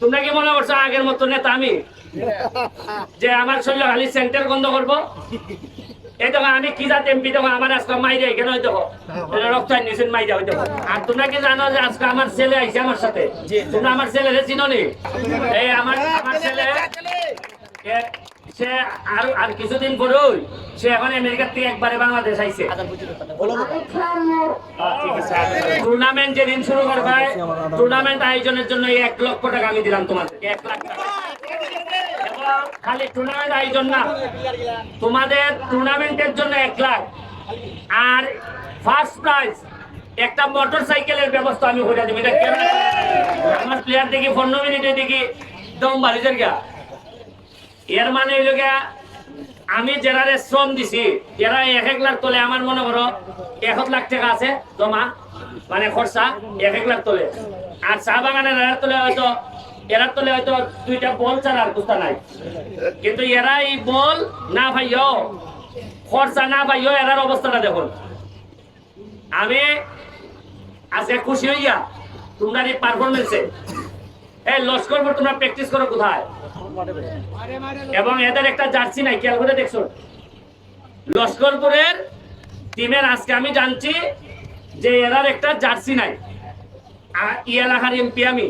তোমরা কি মনে করছো আগের মতো নেতা আমি যে আমার শরীরে খালি সেন্টার বন্ধ করবো? এই দেখো আমি কি জাত এমপি, দেখো আমার আজকে মাইরে এখানে হয়তো রক্ত নিয়েছেন মাইরা হয়তো। আর তোমরা কি জানো যে আজকে আমার ছেলে আইছে আমার সাথে? তোমরা আমার ছেলেরে চিনো নি? এই আমার ছেলে সে আর কিছুদিন পরেই সে এখন আমেরিকার থেকে একবারে বাংলাদেশ আইছে। টুর্নামেন্ট যেদিন শুরু করবে, টুর্নামেন্ট আয়োজনের জন্য 1 লক্ষ টাকা আমি দিলাম তোমাদের, 1 লাখ টাকা। খালি টুর্নামেন্ট আয়োজন না, তোমাদের টুর্নামেন্টের জন্য 1 লাখ, আর ফার্স্ট প্রাইজ একটা মোটর সাইকেলের ব্যবস্থা আমি করে দেবো। এটা কেন? আমার প্লেয়ার দেখি 15 মিনিটে দেখি দম বাড়িদের গা। এর মানে হইল গিয়া আমি যারা শ্রম দিছি এরা 1 লাখ তোলে। আমার মনে করো 1 লাখ টাকা আছে জমা, মানে খরচা 1 লাখ তোলে। আর চা বাগানের এরা তোলে হয়তো 2টা বল ছাড়া আর কুস্তা নাই। কিন্তু এরা এই বল না ভাইও, খরচা না ভাইও, এরার অবস্থাটা দেখুন। আমি আজকে খুশি হইয়া তোমরা এই পারফরমেন্সে এই লস্করপুর তোমরা প্র্যাকটিস করো কোথায়? এবং এদের একটা জার্সি নাই, খেয়াল করে দেখছো? লস্করপুরের টিমের আজকে আমি জানছি যে এরার একটা জার্সি নাই। আর ই এলাকার এমপি আমি,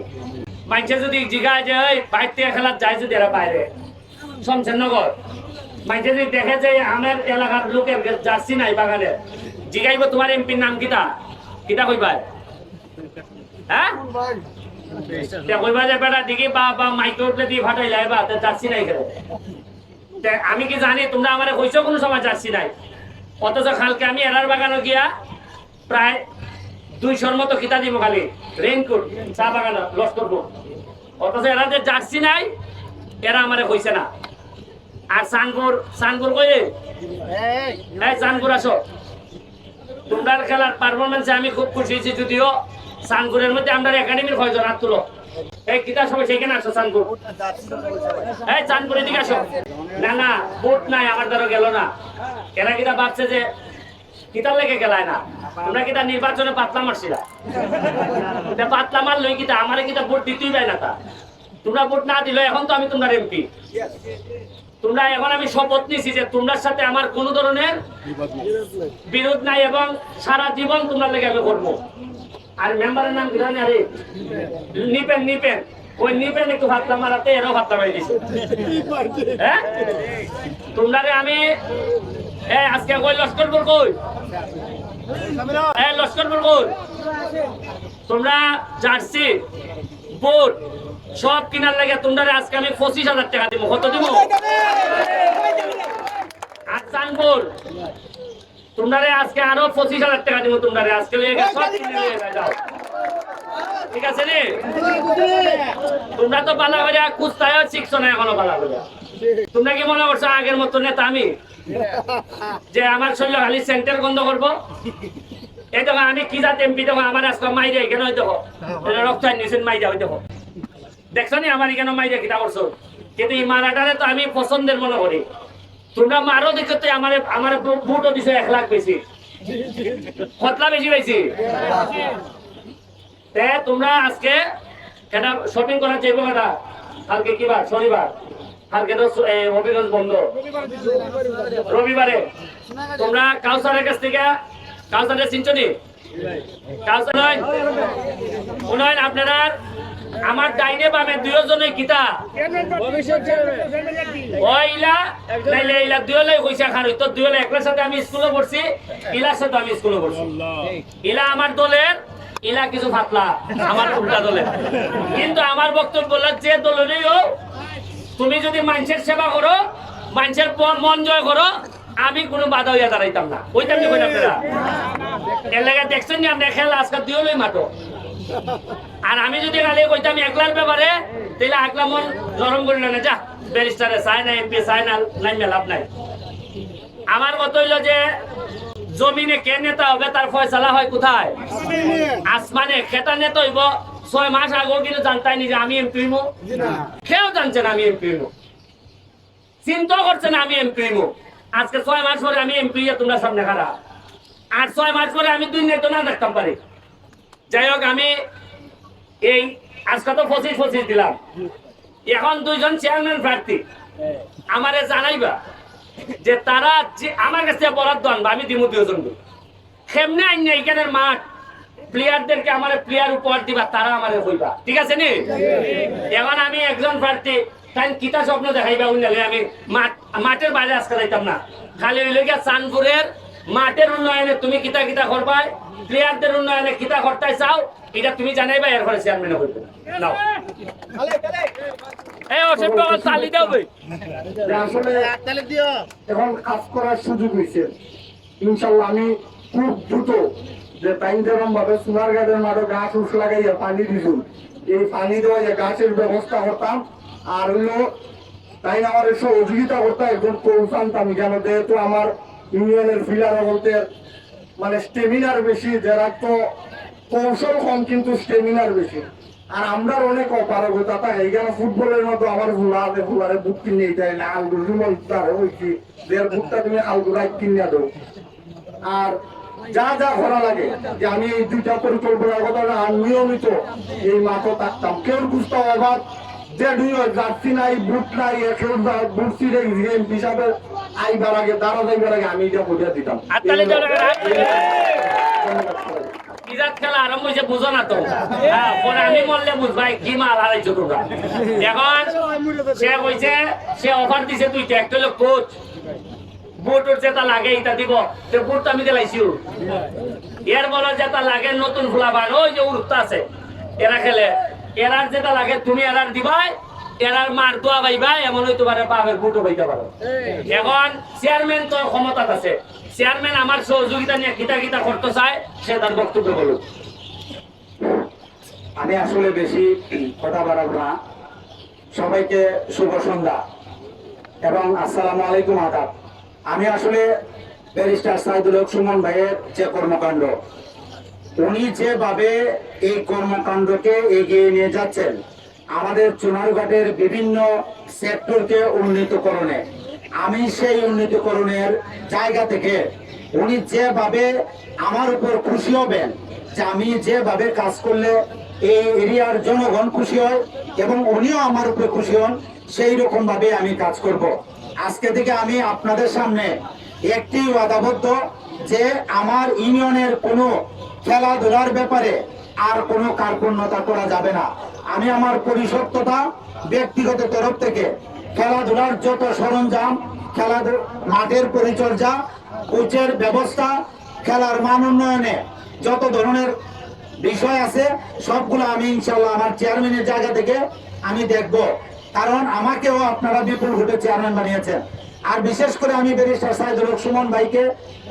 মানুষে যদি জিগায় যে ওই বাইর থেকে খেলার যায়, যদি এরা বাইরে শমশেরনগর মানুষে যদি দেখে যে আমার এলাকার লোকের জার্সি নাই বাগানে, জিগাইব তোমার এমপির নাম কিটা কিটা কইবা? হ্যাঁ কইবা যে বেটা দিকে বা মাইক্রোতে দিয়ে ফাটাই লাইবা জার্সি নাই খেলে। আমি কি জানি তোমরা আমার কইছো কোনো সময় জার্সি নাই? অথচ কালকে আমি এরার বাগানে গিয়া প্রায় 200-র মতো কিতা দিব খালি রেইনকোট চা বাগান লস করবো। অথচ এরা যে জার্সি নাই এরা আমারে কইছে না। আর সানপুর কই রে? এই সানপুর আসো। তোমরা খেলার পারফরমেন্সে আমি খুব খুশি হয়েছি। যদিও সানপুরের মধ্যে আমরা একাডেমির কয়জন হাত তুলো। এই কিতা সবাই সেখানে আসো সানপুর। এই সানপুরের দিকে আসো। না না বুট নাই, আমার দ্বারা গেল না। এরা কিতা ভাবছে যে কিতার লেগে গেলায় না। তোমরা কিতা নির্বাচনে পাতলা মারছিলা? পাতলা মারলই কিতা আমারে কিতা ভোট দিতেই পাই না তা? তোমরা ভোট না দিলে এখন তো আমি তোমরা এমপি। তোমরা এখন আমি শপথ নিছি যে তোমরার সাথে আমার কোনো ধরনের বিরোধ নাই এবং সারা জীবন তোমরা লেগে আমি করবো। আর মেম্বারের নাম কি জানি? আরে নিপেন ওই নিপেন একটু ভাতলা মারাতে এরাও ভাতলা মারি দিছে। হ্যাঁ তোমরা আমি আজকে কই লস্করপুর কই? লস্করপুর কই? তোমরা জার্সি বুট সব কিনার লাগে তোমরা আজকে আমি 25,000 টাকা দিব। কত দিব? আর চানপুর তোমরা আজকে আরো 25,000 টাকা দিব। তোমরা আজকে সব কিনে যাও, ঠিক আছে রে? তোমরা তো পালা করে কুস্তায় শিখছো না এখনো পালা করে। তোমরা কি মনে করছো আগের মতো নেতা আমি যে আমার শরীরে খালি সেন্টার বন্ধ করবো? এই দেখো আমি কি জাত এমপি, দেখো আমার আজকে মাইরে এখানে হয়তো রক্ত নিয়েছেন মাইরা হয়তো। দেখছো নি আমার এখানে মাইরে কিটা করছো? কিন্তু এই মারাটারে তো আমি পছন্দের মনে করি। তোমরা মারো দেখো তো আমার বুটও দিছো 1 লাখ বেশি, কতলা বেশি পাইছি। তোমরা আজকে এটা শপিং করা চাইবো কেটা? কালকে কি বার? শনিবার। কালকে তো হবিগঞ্জ বন্ধ, রবিবারে। তোমরা কাউসারের কাছ থেকে, কাউসারের চিনছনি? কাউসার নয় আপনারা আমার ডাইনে বামে 2 জনের কিতা ওইলা নাইলে ইলা 2 লাই কইছা খান তো 2 লাই একলার সাথে আমি স্কুলে পড়ছি, ইলার সাথে আমি স্কুলে পড়ছি। ইলা আমার দলের, ইলা কিছু ফাতলা আমার উল্টা দলের। কিন্তু আমার বক্তব্য বলল যে দলেরই হোক, তুমি যদি মানুষের সেবা করো, মানুষের মন জয় করো, আমি কোনো বাধা হইয়া দাঁড়াইতাম না। ওইটা আমি কইলাম আপনারা এর লাগে দেখছেন নি আমরা খেলা আজকে 2 লাই মাঠো। আর আমি যদি খালি কইতাম 1 লাখ ব্যাপারে, তাহলে 1 লাখ মন নরম করিল না। যা ব্যারিস্টারে চাই না, এমপি চাই না, নাই লাভ নাই। আমার মত হইল যে জমিনে কে নেতা হবে তার ফয়সালা হয় কোথায়? আসমানে। খেতা নেতা হইব 6 মাস আগেও কিন্তু জানতাই নি যে আমি এমপি হইব। কেউ জানছে না আমি এমপি হইব, চিন্তা করছে না আমি এমপি হইব। আজকে 6 মাস পরে আমি এমপি তোমরা সামনে খারাপ। আর 6 মাস পরে আমি 2 নেতা না দেখতাম পারি। যাই হোক আমি এই আজকে তো 25 দিলাম, এখন 2 জন চেয়ারম্যান প্রার্থী আমারে জানাইবা যে তারা যে আমার কাছে বরাদ্দ আনবা, আমি দিব 2 জন। কেমনে আইন এইখানের মাঠ প্লেয়ারদেরকে আমার প্লেয়ার উপহার দিবা, তারা আমারে কইবা, ঠিক আছে নি? এখন আমি একজন প্রার্থী, তাই কিতা স্বপ্ন দেখাইবা উন্নয়নে, আমি মাঠের বাইরে আজকে যাইতাম না, খালি হইলে গিয়া চাঁদপুরের মাঠের উন্নয়নে তুমি কিতা কিতা করবাই, প্লেয়ারদের উন্নয়নে কিতা করতে চাও, এটা তুমি জানাইবা, এরপরে চেয়ারম্যানে করবে নাও। এখন কাজ করার সুযোগ হয়েছে ইনশাল্লাহ। আমি খুব দ্রুত যে টাইম যেরকম ভাবে সোনারঘাটের মাঠে গাছ উঠ লাগাইয়া পানি দিছুন, এই পানি দেওয়া গাছের ব্যবস্থা করতাম, আর হইলো তাই আমার সহযোগিতা করতাম একজন কোচ আনতাম, কেন যেহেতু আমার ইউনিয়নের ফিলার বলতে মানে স্টেমিনার বেশি, যারা তো কৌশল কম কিন্তু স্টেমিনার বেশি, আর আমরা অনেক অপারগতা থাকে। এখানে ফুটবলের মতো আমার ফুলারে বুট কিনে যায় না, আলগুড়ি বুটটা তুমি আলগুড়াই কিনে দাও। আর যা যা করা লাগে যে আমি এই 2টা পরিকল্পনার কথা নিয়মিত এই মাঠে থাকতাম। কেউ বুঝতাম এবার যে জার্সি নাই, বুট নাই, বুট ছিঁড়ে হিসাবে আইবার আগে দাঁড়া যাইবার আগে আমি এটা বুঝিয়ে দিতাম। খেলা আরম্ভ হয়েছে, বুঝো না তো, পরে আমি বললে বুঝবাই কি মাল হারাইছো তোমরা। এখন সে কইছে, সে অফার দিছে 2টা, একটা হলো কোচ, বুট উঠছে তা লাগে এটা দিব, তো বুট তো আমি দিলাইছি। এর বলো যেটা লাগে নতুন ফুলাবান, ওই যে উড়তা আছে এরা খেলে, এরার যেটা লাগে তুমি এরার দিবাই, এরার মার দোয়া পাইবাই, এমন হই তোমার পাবের বুটও পাইতে পারো। এখন চেয়ারম্যান তো ক্ষমতা আছে, চেয়ারম্যান আমার সহযোগিতা নিয়ে কিতা কিতা করতে চায় সে তার বক্তব্য বলুন। আমি আসলে বেশি কথা বাড়াবো না। সবাইকে শুভ সন্ধ্যা এবং আসসালামু আলাইকুম, আদাব। আমি আসলে ব্যারিস্টার সাইদুল হক সুমন ভাইয়ের যে কর্মকাণ্ড, উনি যেভাবে এই কর্মকাণ্ডকে এগিয়ে নিয়ে যাচ্ছেন, আমাদের চুনারঘাটের বিভিন্ন সেক্টরকে উন্নীতকরণে, আমি সেই উন্নীতকরণের জায়গা থেকে উনি যেভাবে আমার উপর খুশি হবেন, যে আমি যেভাবে কাজ করলে এই এরিয়ার জনগণ খুশি হয় এবং উনিও আমার উপরে খুশি হন, সেই রকম ভাবে আমি কাজ করব। আজকে থেকে আমি আপনাদের সামনে একটি ওয়াদাবদ্ধ যে আমার ইউনিয়নের কোনো খেলাধুলার ব্যাপারে আর কোনো কার্পণ্যতা করা যাবে না। আমি আমার পরিষদটা ব্যক্তিগত তরফ থেকে খেলাধুলার যত সরঞ্জাম, মাঠের পরিচর্যা, কোচের ব্যবস্থা, খেলার মান উন্নয়নে যত ধরনের বিষয় আছে সবগুলো আমি ইনশাল্লাহ আমার চেয়ারম্যানের জায়গা থেকে আমি দেখব, কারণ আমাকেও আপনারা বিপুল ভোটে চেয়ারম্যান বানিয়েছেন। আর বিশেষ করে আমি ব্যারিস্টার সাইদুল হক সুমন ভাইকে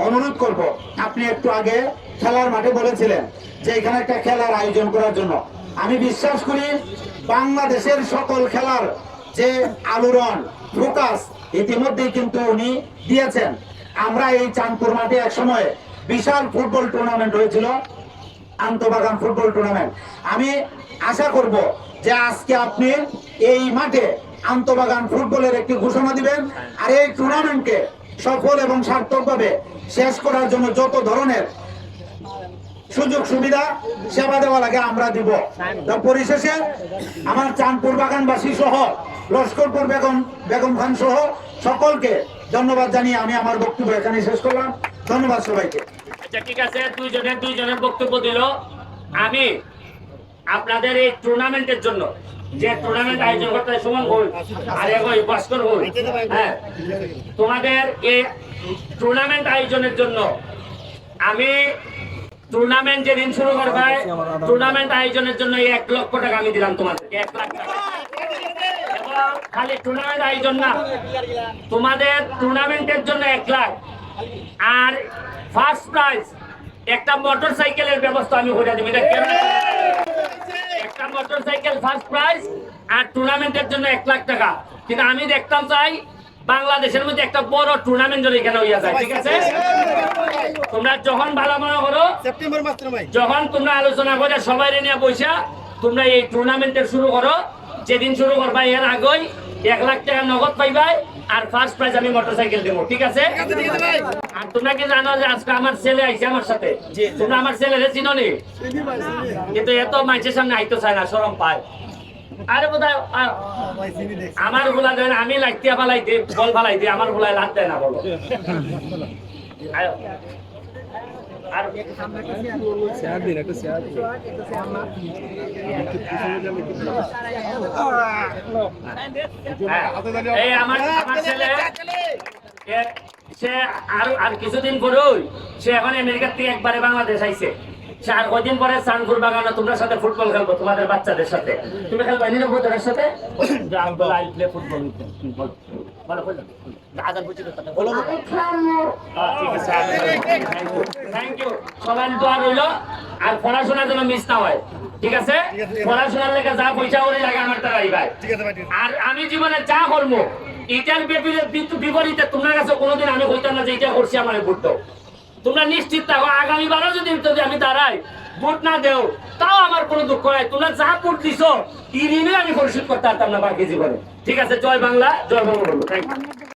অনুরোধ করব, আপনি একটু আগে খেলার মাঠে বলেছিলেন যে এখানে একটা খেলার আয়োজন করার জন্য। আমি বিশ্বাস করি বাংলাদেশের সকল খেলার যে আলোড়ন ফোকাস ইতিমধ্যেই কিন্তু উনি দিয়েছেন। আমরা এই চাঁদপুর মাঠে এক সময় বিশাল ফুটবল টুর্নামেন্ট হয়েছিল, আন্তঃবাগান ফুটবল টুর্নামেন্ট। আমি আশা করব যে আজকে আপনি এই মাঠে আন্তঃবাগান ফুটবলের একটি ঘোষণা দিবেন, আর এই টুর্নামেন্টকে সফল এবং সার্থকভাবে শেষ করার জন্য যত ধরনের সুযোগ সুবিধা সেবা দেওয়া লাগে আমরা দিব। পরিশেষে আমার চাঁদপুর বাগানবাসী সহ লস্করপুর বেগম খান সহ সকলকে ধন্যবাদ জানিয়ে আমি আমার বক্তব্য এখানে শেষ করলাম। ধন্যবাদ সবাইকে। আচ্ছা ঠিক আছে, দুইজনের বক্তব্য দিল। আমি আপনাদের এই টুর্নামেন্টের জন্য যে টুর্নামেন্ট আয়োজন করতে সুমন হই আর এগোই ভাস্কর হই, হ্যাঁ, তোমাদের এই টুর্নামেন্ট আয়োজনের জন্য আমি টুর্নামেন্ট যেদিন শুরু করবে, টুর্নামেন্ট আয়োজনের জন্য 1 লক্ষ টাকা আমি দিলাম তোমাদের, 1 লাখ টাকা। এবং খালি টুর্নামেন্ট আয়োজন না, তোমাদের টুর্নামেন্টের জন্য 1 লাখ, আর ফার্স্ট প্রাইজ একটা মোটর সাইকেলের ব্যবস্থা আমি করে দেব। এটা কেন? একটা মোটর সাইকেল ফার্স্ট প্রাইজ আর টুর্নামেন্টের জন্য 1 লাখ টাকা। কিন্তু আমি দেখতাম চাই বাংলাদেশের মধ্যে একটা বড় টুর্নামেন্ট যদি এখানে হইয়া যায়, ঠিক আছে? তোমরা যখন ভালো মনে করো, যখন তোমরা আলোচনা করে সবাই নিয়ে বসা তোমরা এই টুর্নামেন্টের শুরু করো। যেদিন শুরু করবা এর আগেই 1 লাখ টাকা নগদ পাইবাই, আর ফার্স্ট প্রাইজ আমি মোটরসাইকেল দেবো, ঠিক আছে? আর তোমরা কি জানো যে আজকে আমার ছেলে আইছে আমার সাথে? তোমরা আমার ছেলেরে চিনো নি? কিন্তু এত মানুষের সামনে আইতো চায় না, শরম পায়। আরে বোধহয় আমার গুলা দেন, আমি লাইতিয়া ফালাই দিই, বল ফালাই দিই, আমার গুলায় লাগ দেয় না, বলো। আয়ো। আর হ্যাঁ, এই আমার ছেলে সে আর কিছুদিন পরেই সে এখন আমেরিকার থেকে একবারে বাংলাদেশ আইছে। সে আর কয়দিন পরে সানপুর বাগানে তোমরা সাথে ফুটবল খেলবো, তোমাদের বাচ্চাদের সাথে। তুমি খেলবা নিরবতার সাথে? I play football. Thank you, সবাই দোয়া রইল। আর পড়াশোনার জন্য মিস না হয়, ঠিক আছে? পড়াশোনার লেগে যা পয়সা ওরে লাগে আমার তারা ভাই। আর আমি জীবনে যা করবো এটার বিপরীতে তোমার কাছে কোনোদিন আমি বলতাম না যে এটা করছি আমার ভোট দাও। তোমরা নিশ্চিত থাকো, আগামীবারও যদি আমি দাঁড়াই, ভোট না দেও, তাও আমার কোনো দুঃখ নাই। তোমরা যা ভোট দিছো এই ঋণে আমি পরিশোধ করতে পারতাম না বাকি জীবনে। ঠিক আছে, জয় বাংলা, জয় বঙ্গবন্ধু। Thank you.